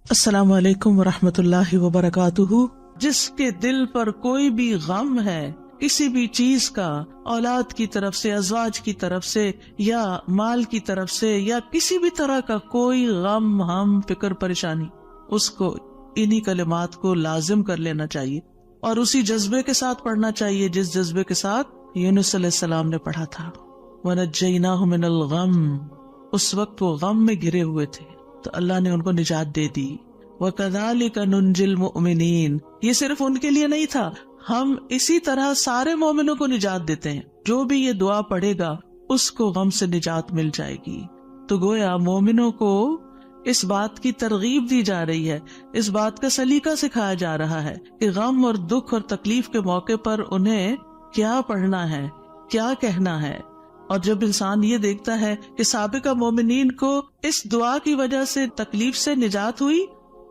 السلام علیکم ورحمۃ اللہ وبرکاتہ۔ جس کے دل پر کوئی بھی غم ہے کسی بھی چیز کا، اولاد کی طرف سے، ازواج کی طرف سے، یا مال کی طرف سے، یا کسی بھی طرح کا کوئی غم، ہم، فکر، پریشانی، اس کو انہی کلمات کو لازم کر لینا چاہیے اور اسی جذبے کے ساتھ پڑھنا چاہیے جس جذبے کے ساتھ یونس علیہ السلام نے پڑھا تھا۔ وَنَجَّيْنَاهُ مِنَ الْغَمِّ، اس وقت وہ غم میں گھرے ہوئے تھے تو اللہ نے ان کو نجات دے دی۔ وَكَذَلِكَ نُنْجِي الْمُؤْمِنِينَ، یہ صرف ان کے لیے نہیں تھا، ہم اسی طرح سارے مومنوں کو نجات دیتے ہیں۔ جو بھی یہ دعا پڑھے گا اس کو غم سے نجات مل جائے گی۔ تو گویا مومنوں کو اس بات کی ترغیب دی جا رہی ہے، اس بات کا سلیقہ سکھایا جا رہا ہے کہ غم اور دکھ اور تکلیف کے موقع پر انہیں کیا پڑھنا ہے، کیا کہنا ہے۔ اور جب انسان یہ دیکھتا ہے کہ سابقہ مومنین کو اس دعا کی وجہ سے تکلیف سے نجات ہوئی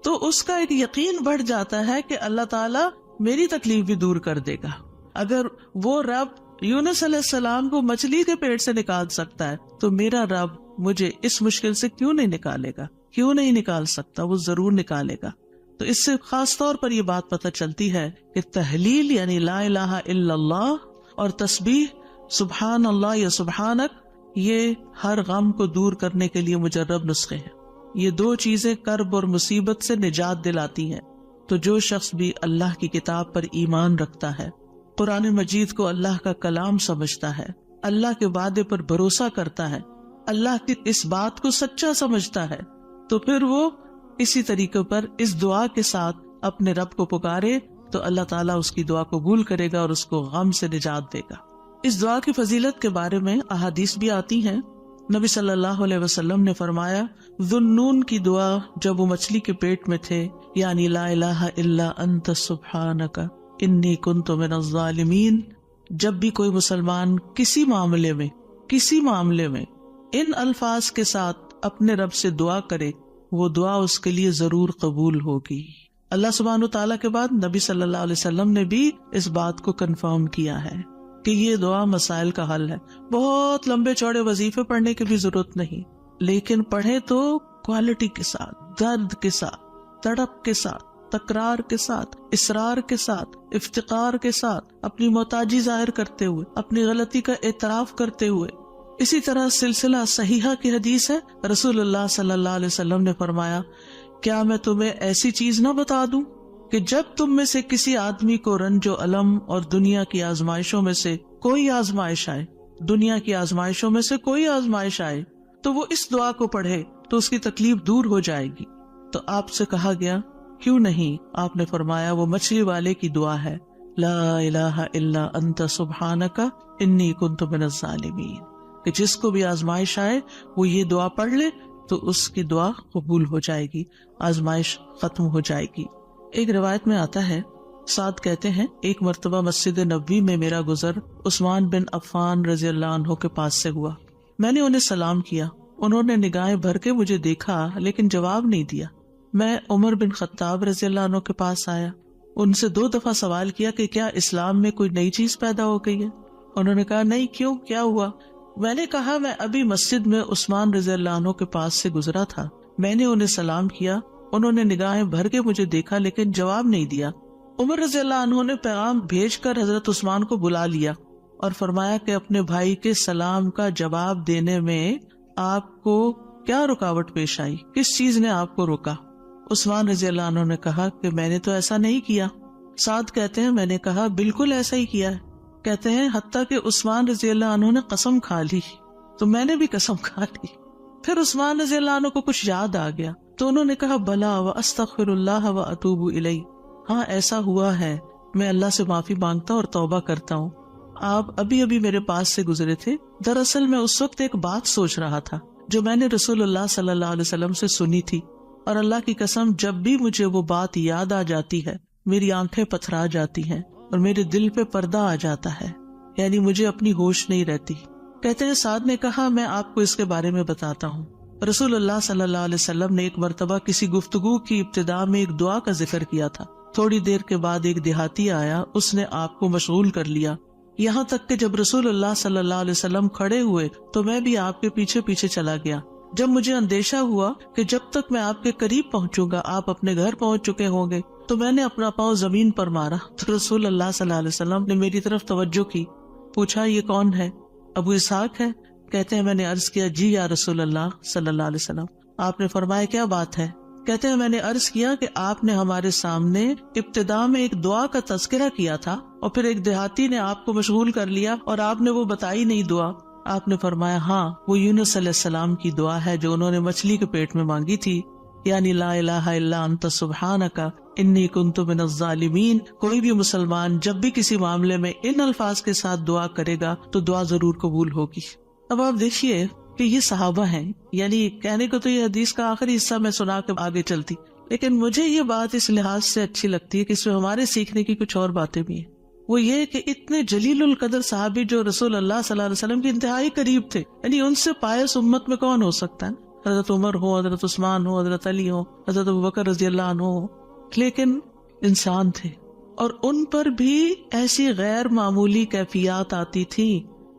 تو اس کا ایک یقین بڑھ جاتا ہے کہ اللہ تعالیٰ میری تکلیف بھی دور کر دے گا۔ اگر وہ رب یونس علیہ السلام کو مچھلی کے پیٹ سے نکال سکتا ہے تو میرا رب مجھے اس مشکل سے کیوں نہیں نکالے گا، کیوں نہیں نکال سکتا، وہ ضرور نکالے گا۔ تو اس سے خاص طور پر یہ بات پتہ چلتی ہے کہ تحلیل یعنی لا الہ الا اللہ اور تسبیح سبحان اللہ یا سبحانک، یہ ہر غم کو دور کرنے کے لیے مجرب نسخے ہیں۔ یہ دو چیزیں کرب اور مصیبت سے نجات دلاتی ہیں۔ تو جو شخص بھی اللہ کی کتاب پر ایمان رکھتا ہے، قرآن مجید کو اللہ کا کلام سمجھتا ہے، اللہ کے وعدے پر بھروسہ کرتا ہے، اللہ کی اس بات کو سچا سمجھتا ہے، تو پھر وہ اسی طریقے پر اس دعا کے ساتھ اپنے رب کو پکارے تو اللہ تعالیٰ اس کی دعا قبول کرے گا اور اس کو غم سے نجات دے گا۔ اس دعا کی فضیلت کے بارے میں احادیث بھی آتی ہیں۔ نبی صلی اللہ علیہ وسلم نے فرمایا، ذُنُّون کی دعا جب وہ مچھلی کے پیٹ میں تھے، یعنی لا الہ الا انت سبحانک انی کنت من الظالمین، جب بھی کوئی مسلمان کسی معاملے میں ان الفاظ کے ساتھ اپنے رب سے دعا کرے، وہ دعا اس کے لیے ضرور قبول ہوگی۔ اللہ سبحانہ تعالیٰ کے بعد نبی صلی اللہ علیہ وسلم نے بھی اس بات کو کنفرم کیا ہے کہ یہ دعا مسائل کا حل ہے۔ بہت لمبے چوڑے وظیفے پڑھنے کی بھی ضرورت نہیں، لیکن پڑھے تو کوالٹی کے ساتھ، درد کے ساتھ، تڑپ کے ساتھ، تکرار کے ساتھ، اصرار کے ساتھ، افتقار کے ساتھ، اپنی محتاجی ظاہر کرتے ہوئے، اپنی غلطی کا اعتراف کرتے ہوئے۔ اسی طرح سلسلہ صحیحہ کی حدیث ہے، رسول اللہ صلی اللہ علیہ وسلم نے فرمایا، کیا میں تمہیں ایسی چیز نہ بتا دوں کہ جب تم میں سے کسی آدمی کو رنج و الم اور دنیا کی آزمائشوں میں سے کوئی آزمائش آئے، دنیا کی آزمائشوں میں سے کوئی آزمائش آئے تو وہ اس دعا کو پڑھے تو اس کی تکلیف دور ہو جائے گی۔ تو آپ سے کہا گیا کیوں نہیں؟ آپ نے فرمایا وہ مچھلی والے کی دعا ہے، لا الہ الا انت سبحانک انی کنت من الظالمین، کہ جس کو بھی آزمائش آئے وہ یہ دعا پڑھ لے تو اس کی دعا قبول ہو جائے گی، آزمائش ختم ہو جائے گی۔ ایک روایت میں آتا ہے، سعد کہتے ہیں، ایک مرتبہ مسجد نبوی میں میرا گزر عثمان بن عفان رضی اللہ عنہ کے پاس سے ہوا۔ میں نے انہیں سلام کیا، انہوں نے نگاہیں بھر کے مجھے دیکھا لیکن جواب نہیں دیا۔ میں عمر بن خطاب رضی اللہ عنہ کے پاس آیا، ان سے 2 دفعہ سوال کیا کہ کیا اسلام میں کوئی نئی چیز پیدا ہو گئی ہے؟ انہوں نے کہا نہیں، کیوں، کیا ہوا؟ میں نے کہا میں ابھی مسجد میں عثمان رضی اللہ عنہ کے پاس سے گزرا تھا، میں نے انہیں سلام کیا، انہوں نے نگاہیں بھر کے مجھے دیکھا لیکن جواب نہیں دیا۔ عمر رضی اللہ عنہ نے پیغام بھیج کر حضرت عثمان کو بلا لیا اور فرمایا کہ اپنے بھائی کے سلام کا جواب دینے میں آپ کو کیا رکاوٹ پیش آئی، کس چیز نے آپ کو روکا؟ عثمان رضی اللہ عنہ نے کہا کہ میں نے تو ایسا نہیں کیا۔ سعد کہتے ہیں میں نے کہا بالکل ایسا ہی کیا ہے۔ کہتے ہیں حتیٰ کہ عثمان رضی اللہ عنہ نے قسم کھا لی تو میں نے بھی قسم کھا لی۔ پھر عثمان رضی اللہ عنہ کو کچھ یاد آ گیا تو انہوں نے کہا بلا واستغفر اللہ واتوب الیہ، ہاں ایسا ہوا ہے، میں اللہ سے معافی مانگتا اور توبہ کرتا ہوں۔ آپ ابھی میرے پاس سے گزرے تھے، دراصل میں اس وقت ایک بات سوچ رہا تھا جو میں نے رسول اللہ صلی اللہ علیہ وسلم سے سنی تھی، اور اللہ کی قسم جب بھی مجھے وہ بات یاد آ جاتی ہے میری آنکھیں پتھرا جاتی ہیں اور میرے دل پہ پردہ آ جاتا ہے، یعنی مجھے اپنی ہوش نہیں رہتی۔ کہتے ہیں سعد نے کہا میں آپ کو اس کے بارے میں بتاتا ہوں۔ رسول اللہ صلی اللہ علیہ وسلم نے ایک مرتبہ کسی گفتگو کی ابتدا میں ایک دعا کا ذکر کیا تھا۔ تھوڑی دیر کے بعد ایک دیہاتی آیا، اس نے آپ کو مشغول کر لیا، یہاں تک کہ جب رسول اللہ صلی اللہ علیہ وسلم کھڑے ہوئے تو میں بھی آپ کے پیچھے پیچھے چلا گیا۔ جب مجھے اندیشہ ہوا کہ جب تک میں آپ کے قریب پہنچوں گا آپ اپنے گھر پہنچ چکے ہوں گے تو میں نے اپنا پاؤں زمین پر مارا تو رسول اللہ صلی اللہ علیہ وسلم نے میری طرف توجہ کی. پوچھا یہ کون ہے؟ ابو اسحاق ہے. کہتے ہیں میں نے عرض کیا جی یا رسول اللہ صلی اللہ علیہ وسلم. آپ نے فرمایا کیا بات ہے؟ کہتے ہیں میں نے عرض کیا کہ آپ نے ہمارے سامنے ابتدا میں ایک دعا کا تذکرہ کیا تھا اور پھر ایک دیہاتی نے آپ کو مشغول کر لیا اور آپ نے وہ بتائی نہیں دعا. آپ نے فرمایا ہاں وہ یونس علیہ السلام کی دعا ہے جو انہوں نے مچھلی کے پیٹ میں مانگی تھی, یعنی لا الہ الا انت سبحانک انی کنت من الظالمین. کوئی بھی مسلمان جب بھی کسی معاملے میں ان الفاظ کے ساتھ دعا کرے گا تو دعا ضرور قبول ہوگی. اب آپ دیکھیے کہ یہ صحابہ ہیں, یعنی کہنے کو تو یہ حدیث کا آخری حصہ میں سنا کے آگے چلتی, لیکن مجھے یہ بات اس لحاظ سے اچھی لگتی ہے کہ اس میں ہمارے سیکھنے کی کچھ اور باتیں بھی ہیں. وہ یہ کہ اتنے جلیل القدر صحابی جو رسول اللہ صلی اللہ علیہ وسلم کے انتہائی قریب تھے, یعنی ان سے پائس امت میں کون ہو سکتا ہے؟ حضرت عمر ہو, حضرت عثمان ہو, حضرت علی ہو, حضرت ابوبکر رضی اللہ عنہ ہو, لیکن انسان تھے اور ان پر بھی ایسی غیر معمولی کیفیات آتی تھی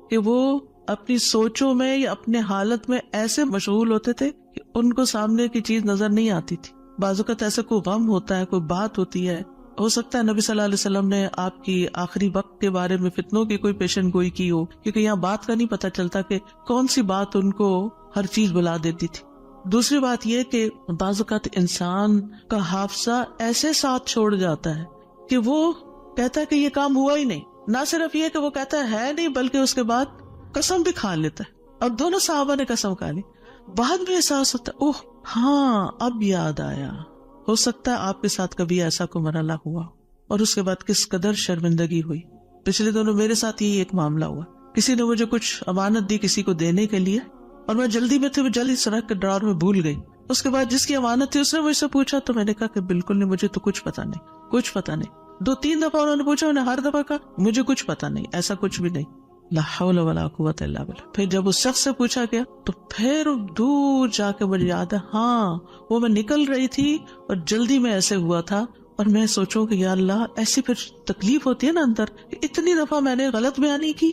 کہ وہ اپنی سوچوں میں یا اپنے حالت میں ایسے مشغول ہوتے تھے کہ ان کو سامنے کی چیز نظر نہیں آتی تھی. بعض اوقات ایسا کوئی غم ہوتا ہے, کوئی بات ہوتی ہے, ہو سکتا ہے نبی صلی اللہ علیہ وسلم نے آپ کی آخری وقت کے بارے میں فتنوں کی کوئی پیشن گوئی کی ہو, کیونکہ یہاں بات کا نہیں پتہ چلتا کہ کون سی بات ان کو ہر چیز بلا دیتی تھی. دوسری بات یہ کہ بعض اوقات انسان کا حافظہ ایسے ساتھ چھوڑ جاتا ہے کہ وہ کہتا ہے کہ یہ کام ہوا ہی نہیں. نہ صرف یہ کہ وہ کہتا ہے نہیں, بلکہ اس کے بعد قسم بھی کھا لیتا ہے. اور دونوں صحابہ نے قسم کھا لی. بعد میں احساس ہوتا ہے اوہ ہاں اب یاد آیا. ہو سکتا ہے آپ کے ساتھ کبھی ایسا کوئی مرحلہ ہوا اور اس کے بعد کس قدر شرمندگی ہوئی. پچھلے دنوں میرے ساتھ یہی ایک معاملہ ہوا. کسی نے مجھے کچھ امانت دی کسی کو دینے کے لیے اور میں جلدی میں تھی, جلدی سڑک کے ڈرار میں بھول گئی. اس کے بعد جس کی امانت تھی اس نے مجھ سے پوچھا تو میں نے کہا کہ بالکل نہیں, مجھے تو کچھ پتا نہیں, کچھ پتا نہیں. 2-3 دفعہ انہوں نے پوچھا, انہوں نے ہر دفعہ کہا مجھے کچھ پتا نہیں, ایسا کچھ بھی نہیں. لا حول ولا قوت الا باللہ. پھر جب اس شخص سے پوچھا گیا تو پھر دور جا کے مجھے یاد ہے, ہاں وہ میں نکل رہی تھی اور جلدی میں ایسے ہوا تھا. اور میں سوچوں کہ یا اللہ ایسی پھر تکلیف ہوتی ہے نا اندر, اتنی دفعہ میں نے غلط بیانی کی.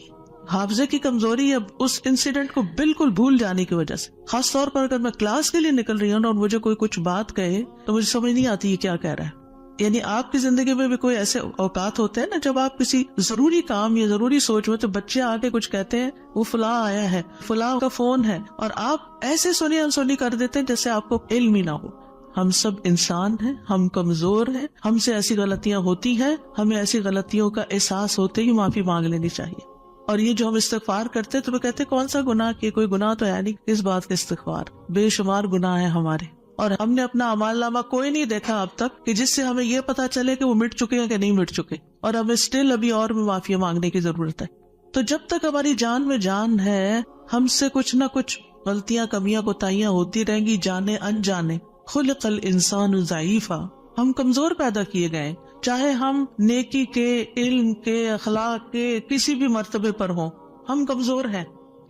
حافظے کی کمزوری اب اس انسیڈنٹ کو بالکل بھول جانے کی وجہ سے. خاص طور پر اگر میں کلاس کے لیے نکل رہی ہوں اور مجھے کوئی کچھ بات کہے تو مجھے سمجھ نہیں آتی یہ کیا کہہ رہا ہے. یعنی آپ کی زندگی میں بھی کوئی ایسے اوقات ہوتے ہیں نا جب آپ کسی ضروری کام یا ضروری سوچ میں تو بچے آگے کچھ کہتے ہیں, وہ فلاں آیا ہے, فلاں کا فون ہے, اور آپ ایسے سنی انسنی کر دیتے ہیں جیسے آپ کو علم ہی نہ ہو. ہم سب انسان ہیں, ہم کمزور ہیں, ہم سے ایسی غلطیاں ہوتی ہیں, ہمیں ایسی غلطیوں کا احساس ہوتے ہی معافی مانگ لینی چاہیے. اور یہ جو ہم استغفار کرتے تو وہ کہتے کون سا گناہ کیا, کوئی گناہ تو ہے نہیں, اس بات کا استغفار. بے شمار گناہ ہیں ہمارے, اور ہم نے اپنا اعمال نامہ کوئی نہیں دیکھا اب تک کہ جس سے ہمیں یہ پتا چلے کہ وہ مٹ چکے ہیں کہ نہیں مٹ چکے, اور ہمیں اسٹل ابھی اور بھی معافی مانگنے کی ضرورت ہے. تو جب تک ہماری جان میں جان ہے ہم سے کچھ نہ کچھ غلطیاں, کمیاں, کوتاہیاں ہوتی رہیں گی, جانے انجانے. خلق الانسان ضعیفا, ہم کمزور پیدا کیے گئے, چاہے ہم نیکی کے, علم کے, اخلاق کے کسی بھی مرتبے پر ہوں, ہم کمزور ہیں,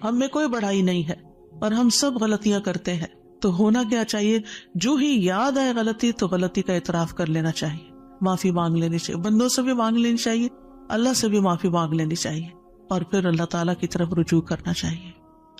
ہم میں کوئی بڑائی نہیں ہے اور ہم سب غلطیاں کرتے ہیں. تو ہونا کیا چاہیے, جو ہی یاد آئے غلطی تو غلطی کا اعتراف کر لینا چاہیے, معافی مانگ لینی چاہیے, بندوں سے بھی مانگ لینی چاہیے, اللہ سے بھی معافی مانگ لینی چاہیے, اور پھر اللہ تعالیٰ کی طرف رجوع کرنا چاہیے.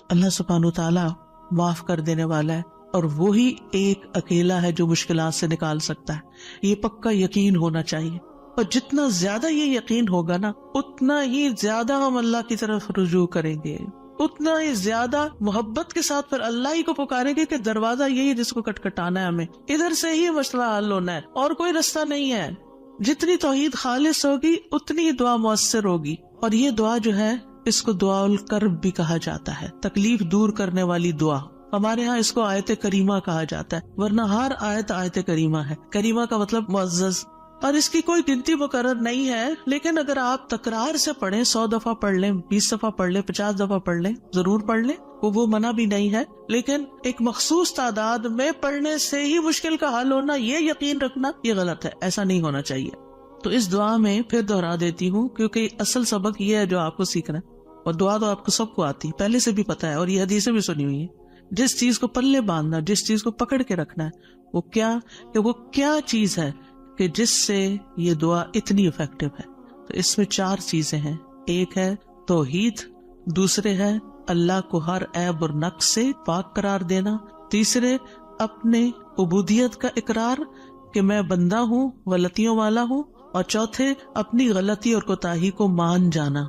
اللہ سبحانہ و تعالیٰ معاف کر دینے والا ہے, اور وہی ایک اکیلا ہے جو مشکلات سے نکال سکتا ہے. یہ پکا یقین ہونا چاہیے, اور جتنا زیادہ یہ یقین ہوگا نا اتنا ہی زیادہ ہم اللہ کی طرف رجوع کریں گے, اتنا ہی زیادہ محبت کے ساتھ پھر اللہ ہی کو پکاریں گے کہ دروازہ یہی جس کو کٹکھٹانا ہے, ہمیں ادھر سے ہی مسئلہ حل ہونا ہے, اور کوئی رستہ نہیں ہے. جتنی توحید خالص ہوگی اتنی ہی دعا مؤثر ہوگی. اور یہ دعا جو ہے اس کو دعا الکرب بھی کہا جاتا ہے, تکلیف دور کرنے والی دعا. ہمارے ہاں اس کو آیت کریمہ کہا جاتا ہے, ورنہ ہر آیت کریمہ ہے. کریمہ کا مطلب معزز, اور اس کی کوئی گنتی مقرر نہیں ہے, لیکن اگر آپ تکرار سے پڑھیں, 100 دفعہ پڑھ لیں, 20 دفعہ پڑھ لیں, 50 دفعہ پڑھ لیں, ضرور پڑھ لیں, وہ منع بھی نہیں ہے, لیکن ایک مخصوص تعداد میں پڑھنے سے ہی مشکل کا حل ہونا, یہ یقین رکھنا یہ غلط ہے, ایسا نہیں ہونا چاہیے. تو اس دعا میں پھر دہرا دیتی ہوں کیونکہ اصل سبق یہ ہے جو آپ کو سیکھنا ہے, اور دعا تو آپ کو سب کو آتی پہلے سے بھی پتا ہے, اور یہ حدیثیں بھی سنی ہوئی ہیں. جس چیز کو پلے باندھنا, جس چیز کو پکڑ کے رکھنا ہے, وہ کیا چیز ہے کہ جس سے یہ دعا اتنی افیکٹو ہے. تو اس میں 4 چیزیں ہیں. ایک ہے توحید, دوسرے ہے اللہ کو ہر عیب اور نقص سے پاک قرار دینا. تیسرے اپنے عبودیت کا اقرار کہ میں بندہ ہوں، غلطیوں والا ہوں. اور چوتھے اپنی غلطی اور کوتاہی کو مان جانا،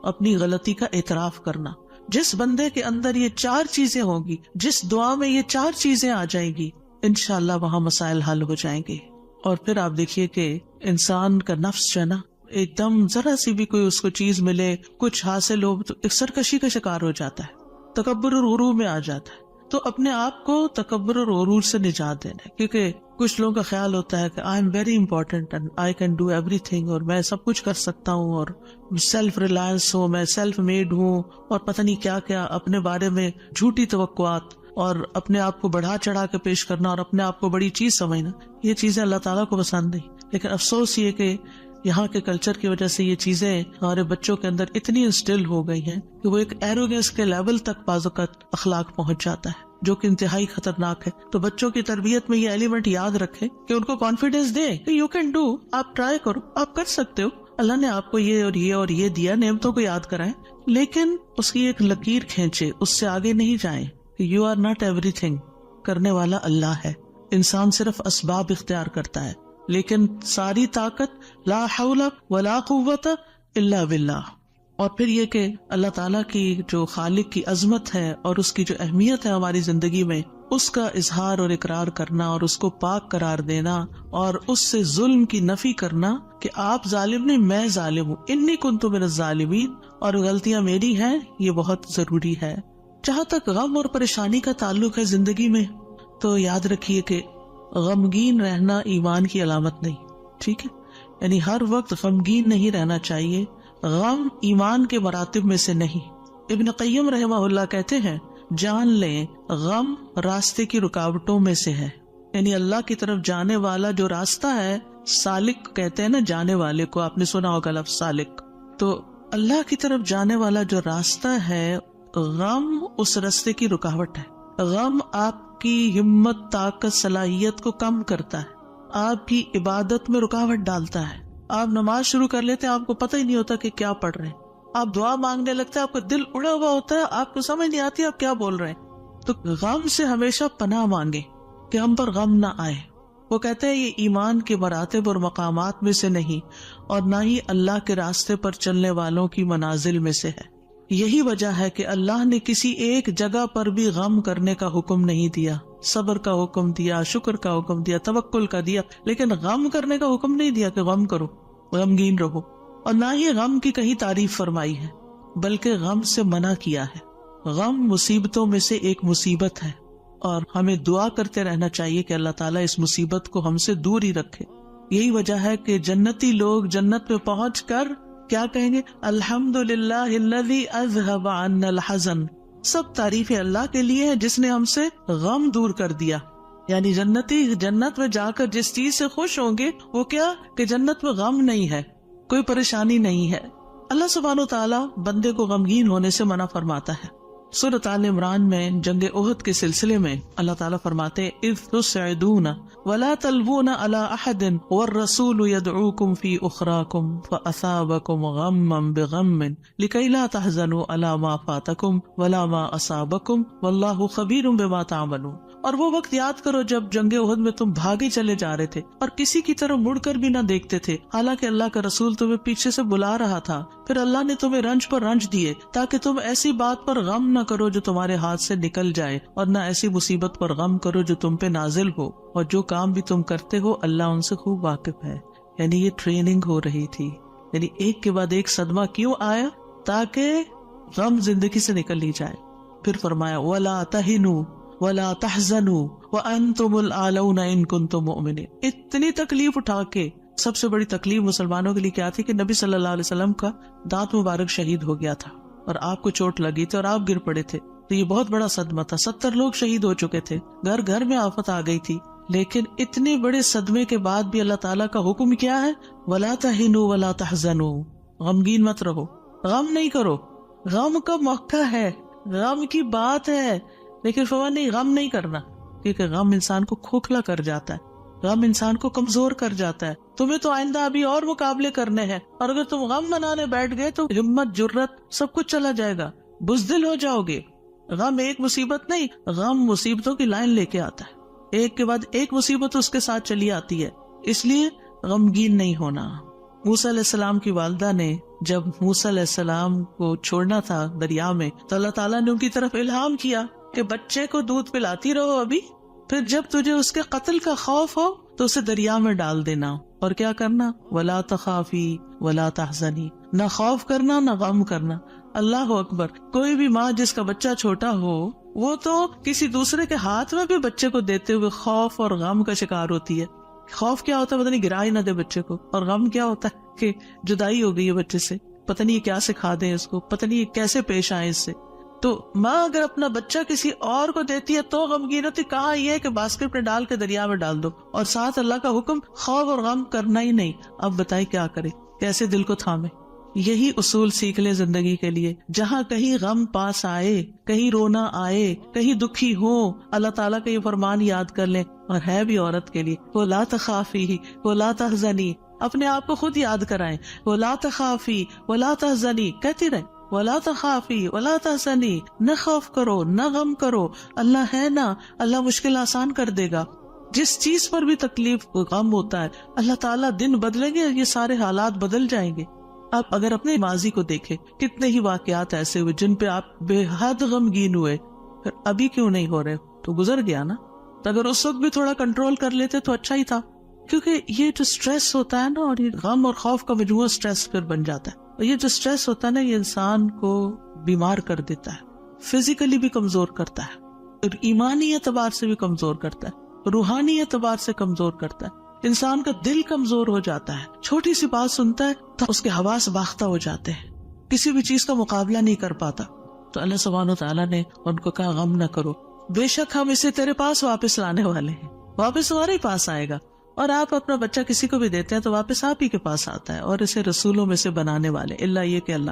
اپنی غلطی کا اعتراف کرنا. جس بندے کے اندر یہ 4 چیزیں ہوں گی، جس دعا میں یہ 4 چیزیں آ جائیں گی، انشاءاللہ وہاں مسائل حل ہو جائیں گے. اور پھر آپ دیکھیے کہ انسان کا نفس جو ہے نا، ایک دم ذرا سی بھی کوئی اس کو چیز ملے، کچھ حاصل ہو تو ایک سرکشی کا شکار ہو جاتا ہے، تکبر اور غرور میں آ جاتا ہے. تو اپنے آپ کو تکبر اور غرور سے نجات دینا ہے، کیونکہ کچھ لوگوں کا خیال ہوتا ہے کہ I am very important and I can do every thing, اور میں سب کچھ کر سکتا ہوں، اور سیلف ریلائنس ہوں، میں سیلف میڈ ہوں، اور پتہ نہیں کیا کیا اپنے بارے میں جھوٹی توقعات اور اپنے آپ کو بڑھا چڑھا کے پیش کرنا اور اپنے آپ کو بڑی چیز سمجھنا. یہ چیزیں اللہ تعالیٰ کو پسند نہیں. لیکن افسوس یہ کہ یہاں کے کلچر کی وجہ سے یہ چیزیں ہمارے بچوں کے اندر اتنی انسٹل ہو گئی ہیں کہ وہ ایک ایروگنس کے لیول تک بعض اوقات اخلاق پہنچ جاتا ہے، جو کہ انتہائی خطرناک ہے. تو بچوں کی تربیت میں یہ ایلیمنٹ یاد رکھے کہ ان کو کانفیڈینس دے کہ یو کین ڈو، آپ ٹرائی کرو، آپ کر سکتے ہو. اللہ نے آپ کو یہ اور یہ اور یہ دیا، نعمتوں کو یاد کرائیں، لیکن اس کی ایک لکیر کھینچے، اس سے آگے نہیں جائیں. یو آر ناٹ ایوری تھنگ. کرنے والا اللہ ہے، انسان صرف اسباب اختیار کرتا ہے، لیکن ساری طاقت لا حول ولا قوت الا باللہ. اور پھر یہ کہ اللہ تعالیٰ کی جو خالق کی عظمت ہے اور اس کی جو اہمیت ہے ہماری زندگی میں، اس کا اظہار اور اقرار کرنا اور اس کو پاک قرار دینا اور اس سے ظلم کی نفی کرنا کہ آپ ظالم نہیں، میں ظالم ہوں، انی کنت من الظالمین، اور غلطیاں میری ہیں، یہ بہت ضروری ہے. جہاں تک غم اور پریشانی کا تعلق ہے زندگی میں، تو یاد رکھیے کہ غمگین رہنا ایمان کی علامت نہیں. ٹھیک ہے، یعنی ہر وقت غمگین نہیں رہنا چاہیے. غم ایمان کے مراتب میں سے نہیں. ابن قیم رحمہ اللہ کہتے ہیں، جان لیں غم راستے کی رکاوٹوں میں سے ہے. یعنی اللہ کی طرف جانے والا جو راستہ ہے، سالک کہتے ہیں نا جانے والے کو، آپ نے سنا ہوگا لفظ سالک. تو اللہ کی طرف جانے والا جو راستہ ہے، غم اس راستے کی رکاوٹ ہے. غم آپ کی ہمت، طاقت، صلاحیت کو کم کرتا ہے، آپ کی عبادت میں رکاوٹ ڈالتا ہے. آپ نماز شروع کر لیتے ہیں، آپ کو پتہ ہی نہیں ہوتا کہ کیا پڑھ رہے ہیں. آپ دعا مانگنے لگتے ہیں، آپ کا دل اڑا ہوا ہوتا ہے، آپ کو سمجھ نہیں آتی آپ کیا بول رہے ہیں. تو غم سے ہمیشہ پناہ مانگے کہ ہم پر غم نہ آئے. وہ کہتے ہیں یہ ایمان کے مراتب اور مقامات میں سے نہیں، اور نہ ہی اللہ کے راستے پر چلنے والوں کی منازل میں سے ہے. یہی وجہ ہے کہ اللہ نے کسی ایک جگہ پر بھی غم کرنے کا حکم نہیں دیا. صبر کا حکم دیا، شکر کا حکم دیا، توکل کا دیا، لیکن غم کرنے کا حکم نہیں دیا کہ غم کرو، غمگین رہو. اور نہ ہی غم کی کہیں تعریف فرمائی ہے، بلکہ غم سے منع کیا ہے. غم مصیبتوں میں سے ایک مصیبت ہے، اور ہمیں دعا کرتے رہنا چاہیے کہ اللہ تعالیٰ اس مصیبت کو ہم سے دور ہی رکھے. یہی وجہ ہے کہ جنتی لوگ جنت میں پہنچ کر کیا کہیں گے؟ الحمدللہ الذی اذہب عنا الحزن. سب تعریف اللہ کے لیے ہے جس نے ہم سے غم دور کر دیا. یعنی جنتی جنت میں جا کر جس چیز سے خوش ہوں گے وہ کیا کہ جنت میں غم نہیں ہے، کوئی پریشانی نہیں ہے. اللہ سبحانہ و تعالیٰ بندے کو غمگین ہونے سے منع فرماتا ہے. سورۃ آل عمران میں جنگ احد کے سلسلے میں اللہ تعالیٰ فرماتے اذ تسعدون ولا تلوون على احد والرسول يدعوكم في اخراكم فاصابكم غما بغم لكي لا تحزنوا على ما فاتكم ولا ما اصابكم والله خبير بما تعملون. اور وہ وقت یاد کرو جب جنگ احد میں تم بھاگے چلے جا رہے تھے اور کسی کی طرف مڑ کر بھی نہ دیکھتے تھے، حالانکہ اللہ کا رسول تمہیں پیچھے سے بلا رہا تھا. پھر اللہ نے تمہیں رنج پر رنج دیے تاکہ تم ایسی بات پر غم نہ کرو جو تمہارے ہاتھ سے نکل جائے، اور نہ ایسی مصیبت پر غم کرو جو تم پہ نازل ہو. اور جو کام بھی تم کرتے ہو اللہ ان سے خوب واقف ہے. یعنی یہ ٹریننگ ہو رہی تھی. یعنی ایک کے بعد ایک صدمہ کیوں آیا؟ تاکہ غم زندگی سے نکل لی جائے. پھر فرمایا وَلَا تَهِنُوا وَلَا تَحْزَنُوا وَأَنْتُمُ الْأَعْلَوْنَ إِن كُنتُم مُؤْمِنِينَ. اتنی تکلیف اٹھا کے، سب سے بڑی تکلیف مسلمانوں کے لیے کیا تھی کہ نبی صلی اللہ علیہ وسلم کا دانت مبارک شہید ہو گیا تھا اور آپ کو چوٹ لگی تھی اور آپ گر پڑے تھے. تو یہ بہت بڑا صدمہ تھا. 70 لوگ شہید ہو چکے تھے، گھر گھر میں آفت آ گئی تھی. لیکن اتنے بڑے صدمے کے بعد بھی اللہ تعالیٰ کا حکم کیا ہے؟ وَلَا تَهِنُوا وَلَا تَحْزَنُوا. غمگین مت رہو، غم نہیں کرو. غم کا موقع ہے، غم کی بات ہے، لیکن فوراً نہیں، غم نہیں کرنا، کیونکہ غم انسان کو کھوکھلا کر جاتا ہے، غم انسان کو کمزور کر جاتا ہے. تمہیں تو آئندہ ابھی اور مقابلے کرنے ہیں، اور اگر تم غم منانے بیٹھ گئے تو ہمت، جرت، سب کچھ چلا جائے گا. بزدل ہو جاؤ گے. غم ایک مصیبت نہیں، غم مصیبتوں کی لائن لے کے آتا ہے، ایک کے بعد ایک مصیبت اس کے ساتھ چلی آتی ہے، اس لیے غمگین نہیں ہونا. موسیٰ علیہ السلام کی والدہ نے جب موسیٰ علیہ السلام کو چھوڑنا تھا دریا میں تو اللہ تعالیٰ نے ان کی طرف الہام کیا کہ بچے کو دودھ پلاتی رہو ابھی، پھر جب تجھے اس کے قتل کا خوف ہو تو اسے دریا میں ڈال دینا. اور کیا کرنا؟ وَلَا تَخَافِي وَلَا تَحْزَنِي، نہ خوف کرنا نہ غم کرنا. اللہ اکبر. کوئی بھی ماں جس کا بچہ چھوٹا ہو وہ تو کسی دوسرے کے ہاتھ میں بھی بچے کو دیتے ہوئے خوف اور غم کا شکار ہوتی ہے. خوف کیا ہوتا ہے؟ پتہ نہیں گرا ہی نہ دے بچے کو. اور غم کیا ہوتا ہے کہ جدائی ہو گئی ہے بچے سے، پتہ نہیں کیا سکھا دیں اس کو، پتہ نہیں کیسے پیش آئے اس سے. تو ماں اگر اپنا بچہ کسی اور کو دیتی ہے تو غمگین ہوتی. کہاں یہ کہ باسکٹ میں ڈال کے دریا میں ڈال دو، اور ساتھ اللہ کا حکم خوف اور غم کرنا ہی نہیں. اب بتائی کیا کرے، کیسے دل کو تھامے. یہی اصول سیکھ لے زندگی کے لیے. جہاں کہیں غم پاس آئے، کہیں رونا آئے، کہیں دکھی ہو، اللہ تعالیٰ کا یہ فرمان یاد کر لیں. اور ہے بھی عورت کے لیے، وَلَا تَخَافِي وَلَا تَحْزَنِي. اپنے آپ کو خود یاد کرائیں، وَلَا تَخَافِي وَلَا تَحْزَنِي کہتی رہیں، وَلَا تَخَافِي وَلَا تَحْزَنِي. نہ خوف کرو نہ غم کرو، اللہ ہے نا، اللہ مشکل آسان کر دے گا. جس چیز پر بھی تکلیف غم ہوتا ہے اللہ تعالیٰ دن بدلیں گے، یہ سارے حالات بدل جائیں گے. آپ اگر اپنے ماضی کو دیکھیں، کتنے ہی واقعات ایسے ہوئے جن پہ آپ بے حد غمگین ہوئے، پھر ابھی کیوں نہیں ہو رہے؟ تو گزر گیا نا. تو اگر اس وقت بھی تھوڑا کنٹرول کر لیتے تو اچھا ہی تھا. کیونکہ یہ جو سٹریس ہوتا ہے نا، اور یہ غم اور خوف کا مجموعہ سٹریس پھر بن جاتا ہے. اور یہ جو سٹریس ہوتا ہے نا، یہ انسان کو بیمار کر دیتا ہے، فزیکلی بھی کمزور کرتا ہے، اور ایمانی اعتبار سے بھی کمزور کرتا ہے، روحانی اعتبار سے کمزور کرتا ہے. انسان کا دل کمزور ہو جاتا ہے، چھوٹی سی بات سنتا ہے تو اس کے حواس باختہ ہو جاتے ہیں، کسی بھی چیز کا مقابلہ نہیں کر پاتا. تو اللہ سبحانہ وتعالیٰ نے ان کو کہا غم نہ کرو، بے شک ہم اسے تیرے پاس واپس لانے والے ہیں. واپس تمہارے ہی پاس آئے گا. اور آپ اپنا بچہ کسی کو بھی دیتے ہیں تو واپس آپ ہی کے پاس آتا ہے، اور اسے رسولوں میں سے بنانے والے، اللہ یہ کہ اللہ